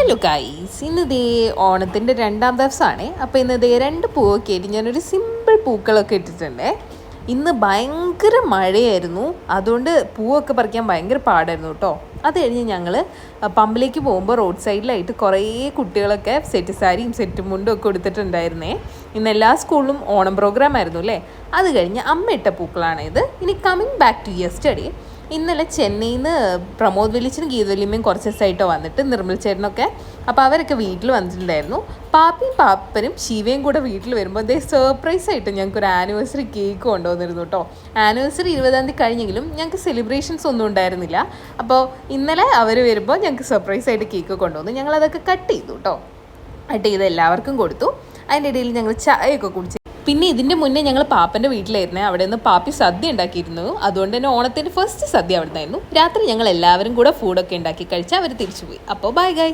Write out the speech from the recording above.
Hello guys, ഇന്ന് ദേ ഓണത്തിൻ്റെ രണ്ടാം ദിവസമാണ്. അപ്പോൾ ഇന്ന് ദേ 2 പൂവൊക്കെ ആയിട്ട് ഞാനൊരു സിമ്പിൾ പൂക്കളൊക്കെ ഇട്ടിട്ടുണ്ട്. ഇന്ന് ഭയങ്കര മഴയായിരുന്നു, അതുകൊണ്ട് പൂവൊക്കെ പറിക്കാൻ ഭയങ്കര പാടായിരുന്നു കേട്ടോ. അത് കഴിഞ്ഞ് ഞങ്ങൾ പമ്പിലേക്ക് പോകുമ്പോൾ റോഡ് സൈഡിലായിട്ട് കുറേ കുട്ടികളൊക്കെ സെറ്റ് സാരിയും സെറ്റ് മുണ്ടും ഒക്കെ കൊടുത്തിട്ടുണ്ടായിരുന്നേ. ഇന്ന് എല്ലാ സ്കൂളിലും ഓണം പ്രോഗ്രാം ആയിരുന്നു അല്ലേ. അത് കഴിഞ്ഞ് അമ്മ ഇട്ട പൂക്കളാണിത്. ഇനി കമ്മിങ് ബാക്ക് ടു യെസ്റ്റർഡേ, ഇന്നലെ ചെന്നൈയിൽ നിന്ന് പ്രമോദ് വലിച്ചനും ഗീതവല്യമ്മയും കുറച്ച് ദിവസമായിട്ടോ വന്നിട്ട്, നിർമ്മൽ ചേട്ടനൊക്കെ. അപ്പോൾ അവരൊക്കെ വീട്ടിൽ വന്നിട്ടുണ്ടായിരുന്നു. പാപ്പിയും പാപ്പനും ശിവയും കൂടെ വീട്ടിൽ വരുമ്പോൾ അതേ സർപ്രൈസ് ആയിട്ട് ഞങ്ങൾക്കൊരു ആനിവേഴ്സറി കേക്ക് കൊണ്ടുവന്നിരുന്നു കേട്ടോ. ആനിവേഴ്സറി 20-ാം തീയതി കഴിഞ്ഞെങ്കിലും ഞങ്ങൾക്ക് സെലിബ്രേഷൻസ് ഒന്നും ഉണ്ടായിരുന്നില്ല. അപ്പോൾ ഇന്നലെ അവർ വരുമ്പോൾ ഞങ്ങൾക്ക് സർപ്രൈസ് ആയിട്ട് കേക്ക് കൊണ്ടുവന്നു. ഞങ്ങളതൊക്കെ കട്ട് ചെയ്തു കേട്ടോ. കട്ട് ചെയ്ത് എല്ലാവർക്കും കൊടുത്തു. അതിൻ്റെ ഇടയിൽ ഞങ്ങൾ ചായയൊക്കെ കുടിച്ചു. പിന്നെ ഇതിൻ്റെ മുന്നേ ഞങ്ങൾ പാപ്പൻ്റെ വീട്ടിലായിരുന്നേ. അവിടെ നിന്ന് പാപ്പി സദ്യ ഉണ്ടാക്കിയിരുന്നു. അതുകൊണ്ട് തന്നെ ഓണത്തിൻ്റെ ഫസ്റ്റ് സദ്യ അവിടെ നിന്നായിരുന്നു. രാത്രി ഞങ്ങൾ എല്ലാവരും കൂടെ ഫുഡൊക്കെ ഉണ്ടാക്കി കഴിച്ച് അവർ തിരിച്ചുപോയി. അപ്പോൾ ബൈ ഗൈസ്.